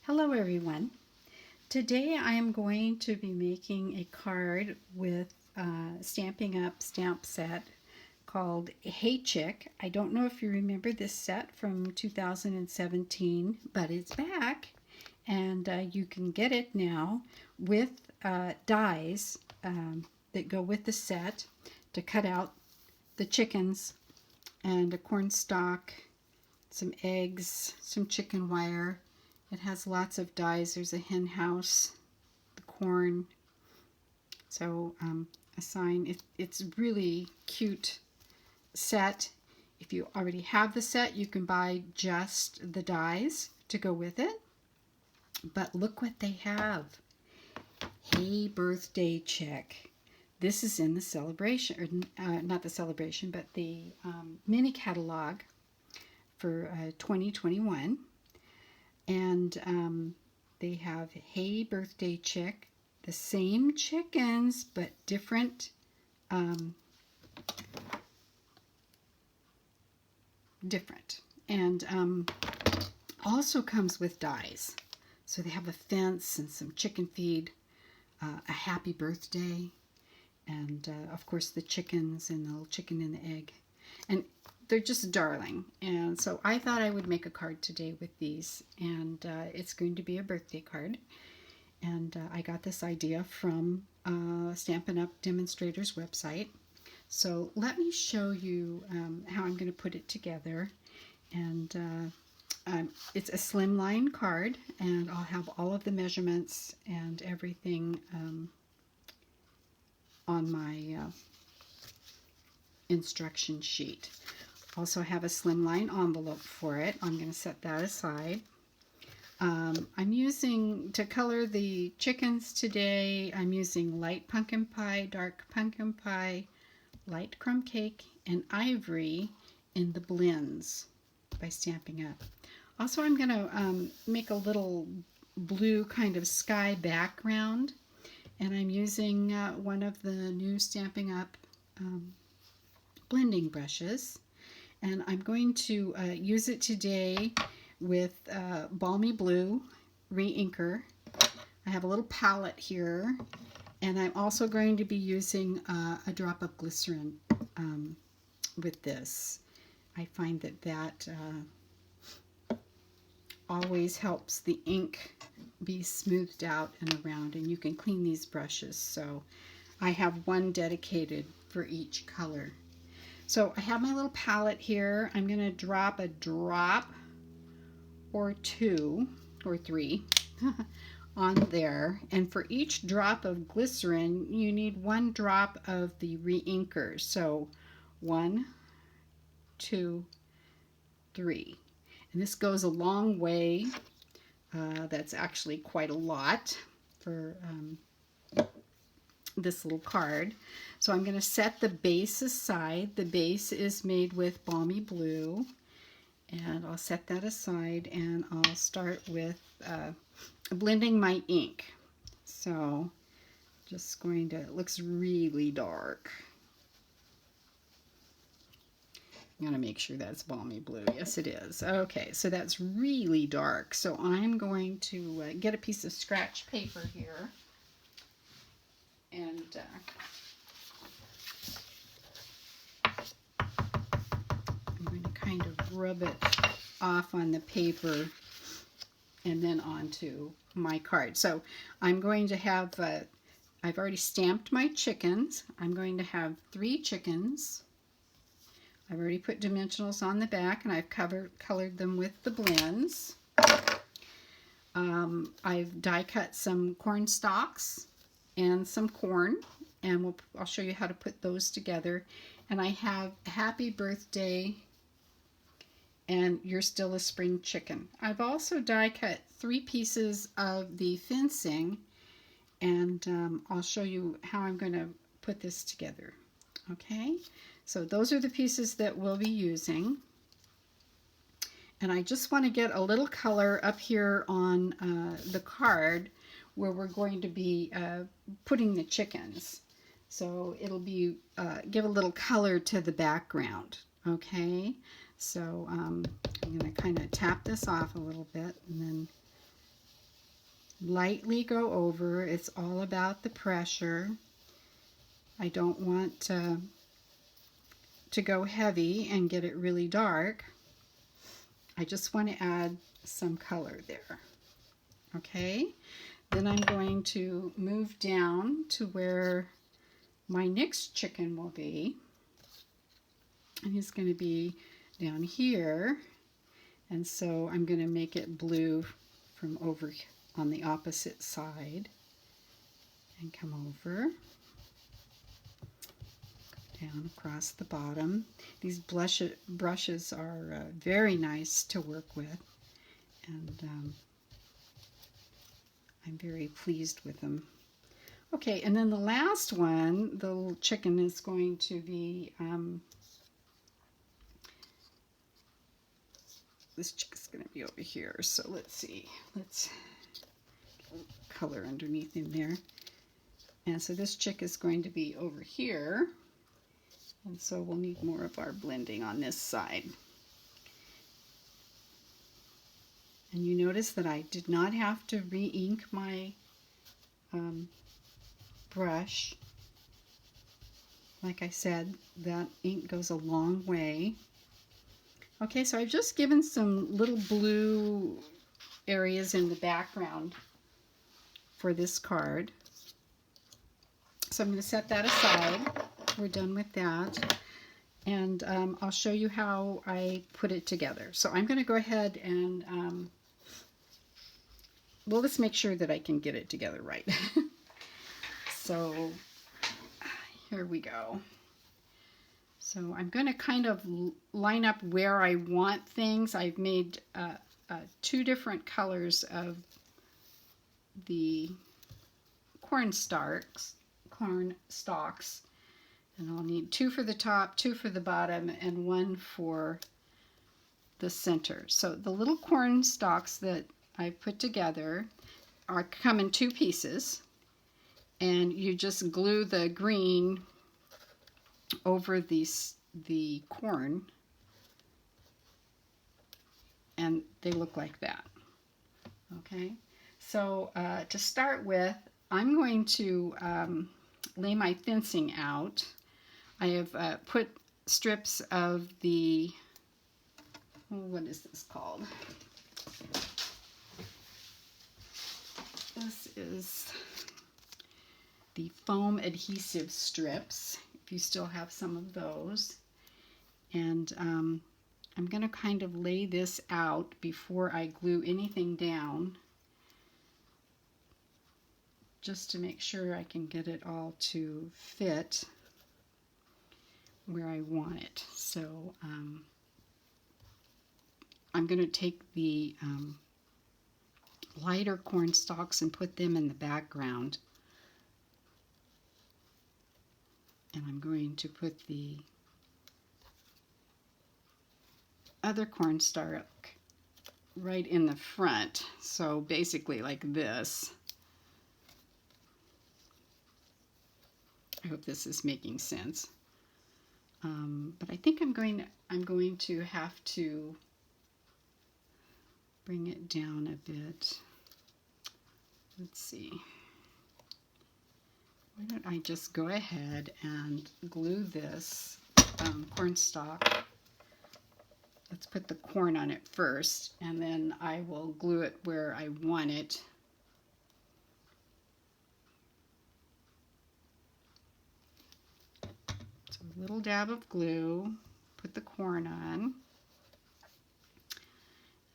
Hello everyone. Today I am going to be making a card with Stampin' Up! Stamp set called Hey Chick. I don't know if you remember this set from 2017, but it's back and you can get it now with dies that go with the set to cut out the chickens and a corn stalk, some eggs, some chicken wire. It has lots of dies. There's a hen house, the corn. So a sign. It's really cute set. If you already have the set, you can buy just the dies to go with it. But look what they have. Hey Birthday Chick. This is in the celebration, or not the celebration, but the mini catalog for 2021. And they have Hey Birthday Chick, the same chickens but different and also comes with dies. So they have a fence and some chicken feed, a happy birthday, and of course the chickens and the little chicken and the egg. And they're just darling, and so I thought I would make a card today with these, and it's going to be a birthday card. And I got this idea from Stampin' Up! Demonstrator's website. So let me show you how I'm going to put it together. And it's a slimline card, and I'll have all of the measurements and everything on my instruction sheet. Also have a slimline envelope for it. I'm going to set that aside. I'm using, to color the chickens today, I'm using light pumpkin pie, dark pumpkin pie, light crumb cake, and ivory in the blends by Stampin' Up. Also, I'm going to make a little blue kind of sky background, and I'm using one of the new Stampin' Up! Blending brushes. And I'm going to use it today with Balmy Blue re-inker. I have a little palette here, and I'm also going to be using a drop of glycerin with this. I find that always helps the ink be smoothed out and around, and you can clean these brushes. So I have one dedicated for each color. So I have my little palette here. I'm going to drop a drop or two or three on there. And for each drop of glycerin, you need one drop of the re-inker. So 1, 2, 3. And this goes a long way. That's actually quite a lot for this little card. So I'm going to set the base aside. The base is made with Balmy Blue, and I'll set that aside, and I'll start with blending my ink. So just going to, it looks really dark. I'm going to make sure that's Balmy Blue. Yes, it is. Okay, so that's really dark. So I'm going to get a piece of scratch paper here. And I'm going to kind of rub it off on the paper and then onto my card. So I'm going to have, I've already stamped my chickens. I'm going to have 3 chickens. I've already put dimensionals on the back, and I've colored them with the blends. I've die cut some corn stalks and some corn, and I'll show you how to put those together. And I have Happy Birthday and You're Still a Spring Chicken. I've also die cut 3 pieces of the fencing, and I'll show you how I'm going to put this together. Okay, so those are the pieces that we'll be using. And I just want to get a little color up here on the card where we're going to be putting the chickens. So it'll be, give a little color to the background, okay? So I'm going to kind of tap this off a little bit and then lightly go over. It's all about the pressure. I don't want to go heavy and get it really dark. I just want to add some color there. Okay, then I'm going to move down to where my next chicken will be. And he's going to be down here. And so I'm going to make it blue from over on the opposite side. And come over. Down across the bottom. These brushes are very nice to work with. And I'm very pleased with them. Okay, and then the last one, the little chicken, is going to be, this chicken's going to be over here. So let's see, let's color underneath in there. And so this chick is going to be over here. And so we'll need more of our blending on this side. And you notice that I did not have to re-ink my brush. Like I said, that ink goes a long way. Okay, so I've just given some little blue areas in the background for this card. So I'm going to set that aside. We're done with that. And I'll show you how I put it together. So I'm going to go ahead and, well, let's make sure that I can get it together right. So here we go. So I'm going to kind of line up where I want things. I've made 2 different colors of the corn stalks, and I'll need 2 for the top, 2 for the bottom, and 1 for the center. So the little corn stalks that I put together come in 2 pieces, and you just glue the green over the corn, and they look like that. Okay, so to start with, I'm going to lay my fencing out. I have put strips of the, what is this called? This is the foam adhesive strips, if you still have some of those. And I'm going to kind of lay this out before I glue anything down, just to make sure I can get it all to fit where I want it. So I'm going to take the lighter corn stalks and put them in the background. And I'm going to put the other corn stalk right in the front. So basically like this. I hope this is making sense. But I think I'm going to have to bring it down a bit. Let's see. Why don't I just go ahead and glue this corn stalk. Let's put the corn on it first, and then I will glue it where I want it. So a little dab of glue, put the corn on.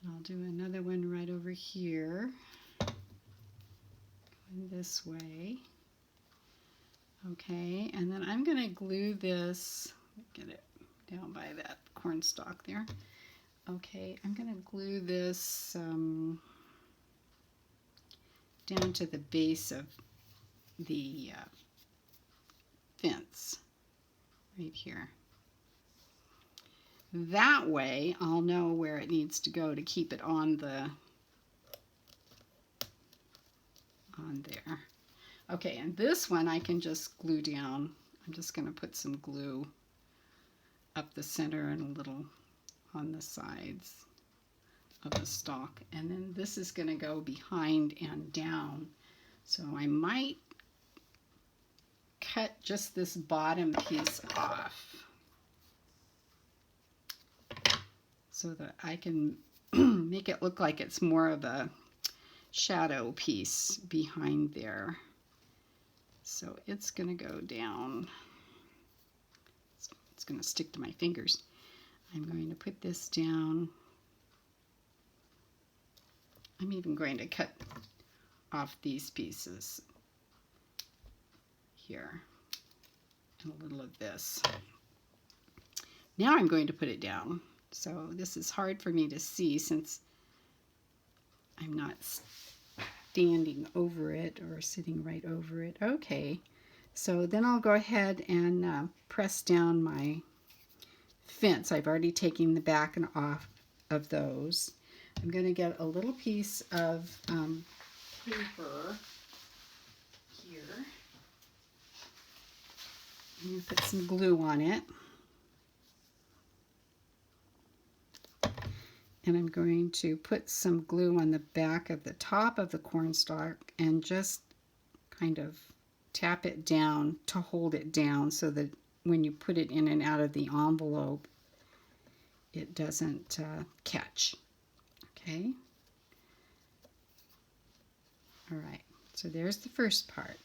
And I'll do another one right over here, going this way. Okay, and then I'm going to glue this, get it down by that corn stalk there. Okay, I'm going to glue this down to the base of the fence, right here. That way I'll know where it needs to go to keep it on there. Okay, and this one I can just glue down. I'm just going to put some glue up the center and a little on the sides of the stalk, and then this is going to go behind and down. So I might cut just this bottom piece off so that I can make it look like it's more of a shadow piece behind there. So it's going to go down. It's going to stick to my fingers. I'm going to put this down. I'm even going to cut off these pieces here and a little of this. Now I'm going to put it down. So this is hard for me to see since I'm not standing over it or sitting right over it. Okay, so then I'll go ahead and press down my fence. I've already taken the back and off of those. I'm going to get a little piece of paper here. I'm going to put some glue on it. And I'm going to put some glue on the back of the top of the cornstalk and just kind of tap it down to hold it down so that when you put it in and out of the envelope, it doesn't catch. Okay. All right. So there's the first part.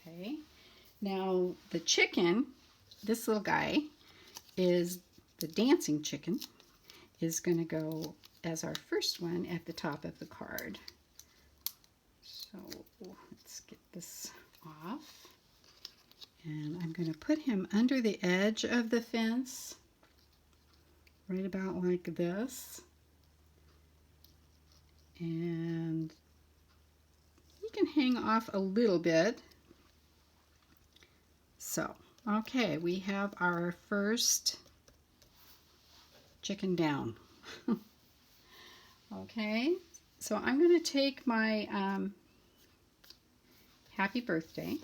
Okay. Now the chicken, this little guy, is the dancing chicken, is going to go as our first one at the top of the card. So let's get this off. And I'm going to put him under the edge of the fence, right about like this. And he can hang off a little bit. So, okay, we have our first chicken down. Okay, so I'm going to take my happy birthday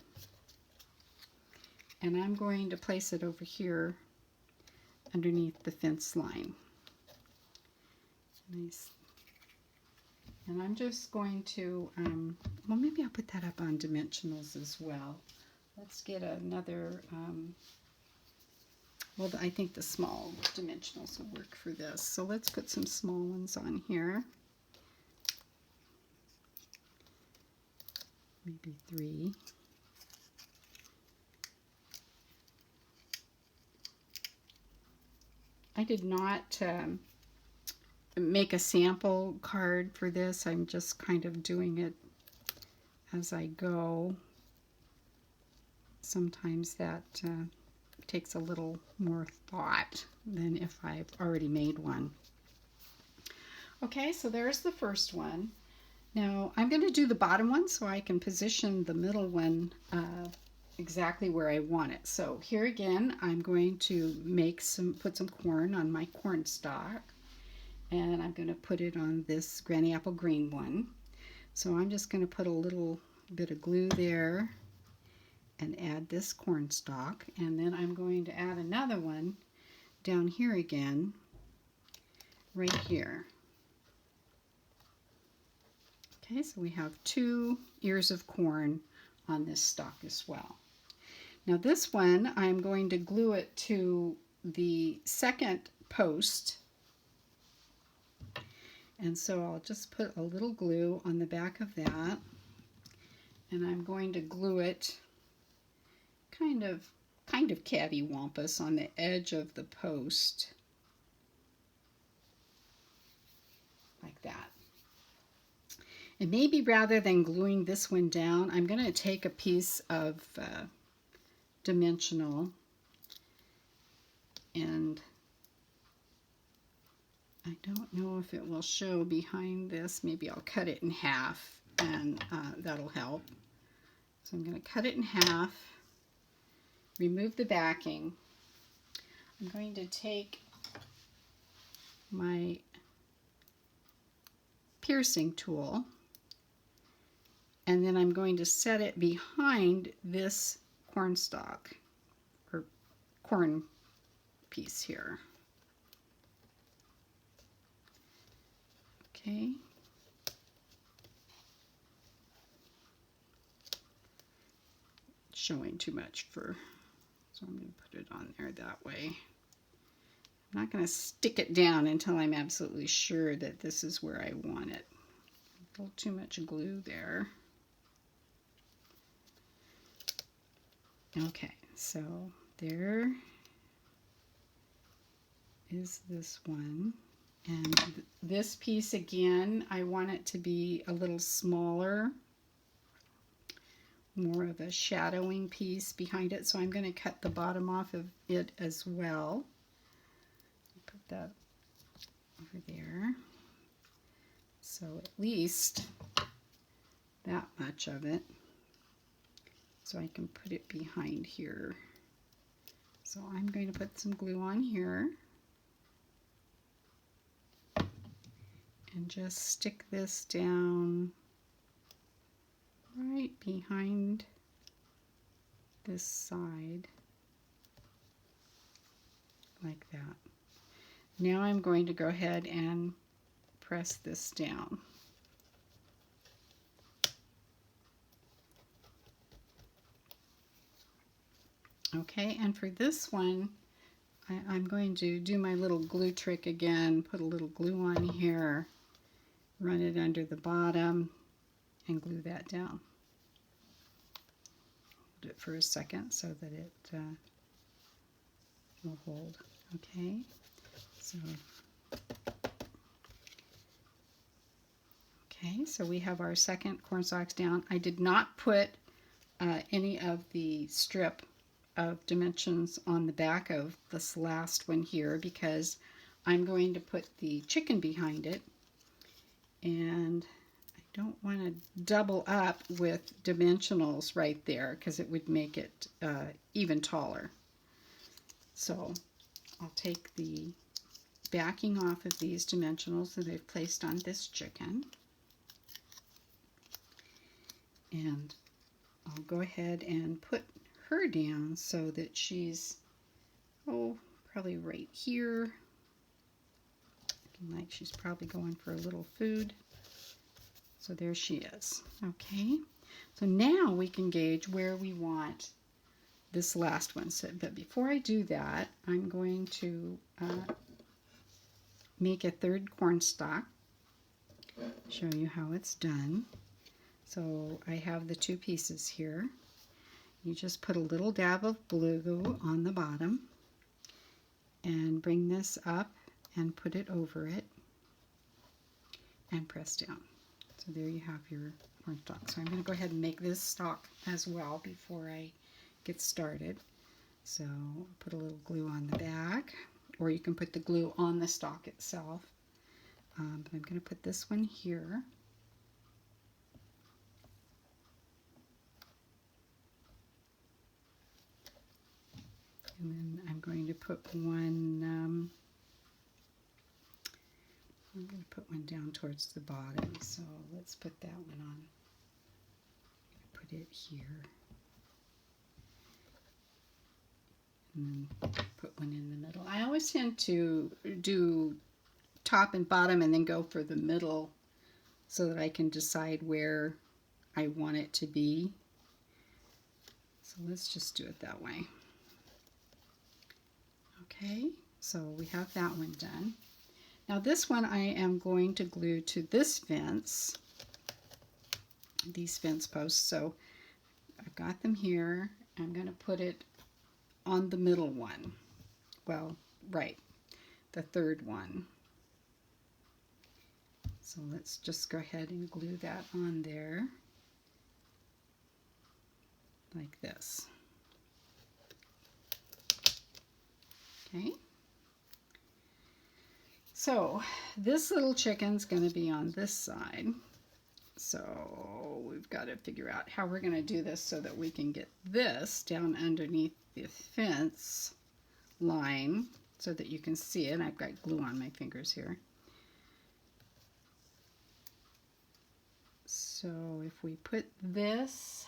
and I'm going to place it over here underneath the fence line. Nice. And I'm just going to, well, maybe I'll put that up on dimensionals as well. Let's get another, well, I think the small dimensionals will work for this. So let's put some small ones on here. Maybe 3. I did not make a sample card for this. I'm just kind of doing it as I go. Sometimes that takes a little more thought than if I've already made one. Okay, so there's the first one. Now I'm going to do the bottom one so I can position the middle one exactly where I want it. So here again, I'm going to put some corn on my corn stalk, and I'm going to put it on this granny apple green one. So I'm just going to put a little bit of glue there and add this corn stalk, and then I'm going to add another one down here again, right here. Okay, so we have 2 ears of corn on this stalk as well. Now this one, I'm going to glue it to the second post, and so I'll just put a little glue on the back of that, and I'm going to glue it kind of cattywampus on the edge of the post, like that. And maybe rather than gluing this one down, I'm going to take a piece of dimensional, and I don't know if it will show behind this. Maybe I'll cut it in half, and that'll help. So I'm going to cut it in half, remove the backing. I'm going to take my piercing tool, and then I'm going to set it behind this corn stalk or corn piece here. Okay. Showing too much so I'm going to put it on there that way. I'm not going to stick it down until I'm absolutely sure that this is where I want it. A little too much glue there. Okay, so there is this one. And this piece again, I want it to be a little smaller, more of a shadowing piece behind it. So I'm going to cut the bottom off of it as well. Put that over there. So at least that much of it. So I can put it behind here. So I'm going to put some glue on here. And just stick this down right behind this side, like that. Now I'm going to go ahead and press this down. Okay, and for this one, I'm going to do my little glue trick again, put a little glue on here, run it under the bottom, and glue that down. Hold it for a second so that it will hold. Okay, so we have our second corn stalks down. I did not put any of the strip of dimensions on the back of this last one here because I'm going to put the chicken behind it, and I don't want to double up with dimensionals right there because it would make it even taller. So I'll take the backing off of these dimensionals that I've placed on this chicken, and I'll go ahead and put her down so that she's, probably right here. Looking like she's probably going for a little food. So there she is. Okay, so now we can gauge where we want this last one. So, but before I do that, I'm going to make a third corn stalk, show you how it's done. So I have the two pieces here. You just put a little dab of glue on the bottom and bring this up and put it over it and press down. So there you have your corn stalk. So I'm going to go ahead and make this stalk as well before I get started. So put a little glue on the back, or you can put the glue on the stalk itself. But I'm going to put this one here. And then I'm going to put one, I'm going to put one down towards the bottom. So let's put that one on. Put it here. And then put one in the middle. I always tend to do top and bottom and then go for the middle so that I can decide where I want it to be. So let's just do it that way. Okay, so we have that one done. Now this one I am going to glue to this fence, these fence posts. So I've got them here. I'm going to put it on the middle one. Well, right, the third one. So let's just go ahead and glue that on there like this. Okay, so this little chicken's going to be on this side. So we've got to figure out how we're going to do this so that we can get this down underneath the fence line so that you can see it. I've got glue on my fingers here. So if we put this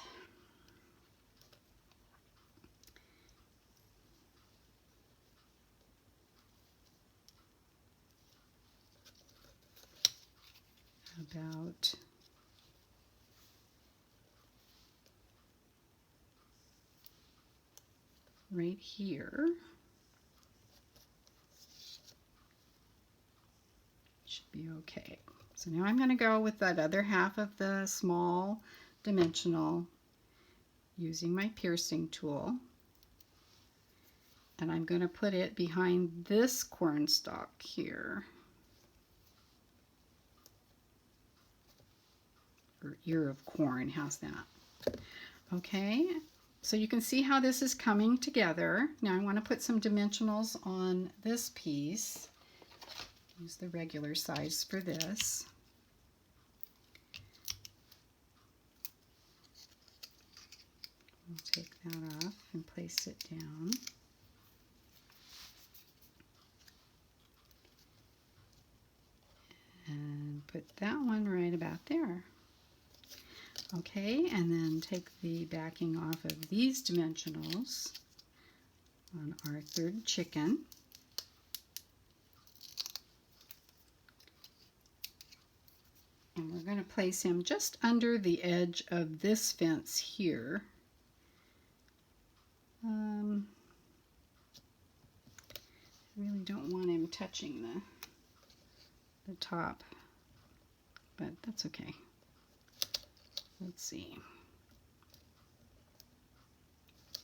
about right here. Should be okay. So now I'm going to go with that other half of the small dimensional using my piercing tool. And I'm going to put it behind this cornstalk here. Or ear of corn, how's that? Okay, so you can see how this is coming together. Now I want to put some dimensionals on this piece. Use the regular size for this. We'll take that off and place it down. And put that one right about there. Okay, and then take the backing off of these dimensionals on our third chicken. And we're going to place him just under the edge of this fence here. I really don't want him touching the top, but that's okay. Let's see.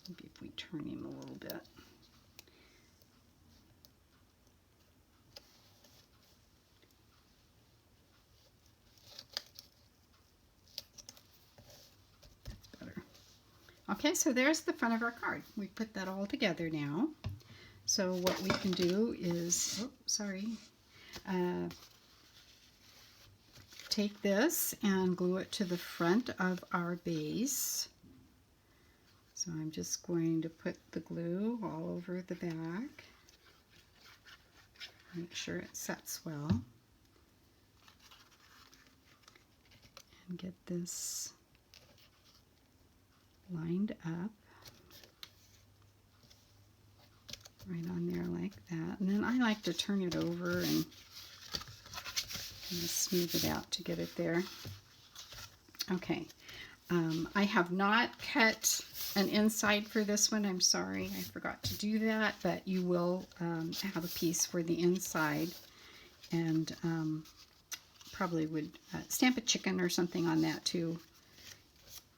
Maybe if we turn him a little bit. That's better. Okay, so there's the front of our card. We put that all together now. So what we can do is, take this and glue it to the front of our base. So I'm just going to put the glue all over the back. Make sure it sets well. And get this lined up. Right on there like that. And then I like to turn it over and smooth it out to get it there. Okay. I have not cut an inside for this one. I'm sorry, I forgot to do that, but you will have a piece for the inside, and probably would stamp a chicken or something on that too.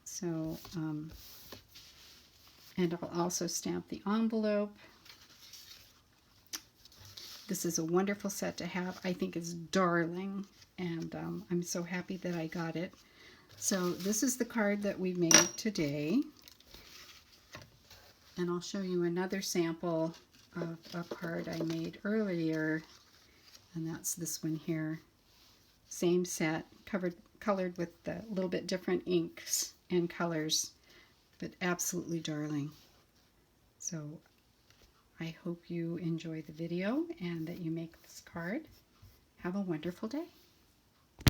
So, and I'll also stamp the envelope. This is a wonderful set to have. I think it's darling, and I'm so happy that I got it. So this is the card that we made today. And I'll show you another sample of a card I made earlier. And that's this one here. Same set, colored with a little bit different inks and colors, but absolutely darling. So I hope you enjoy the video and that you make this card. Have a wonderful day.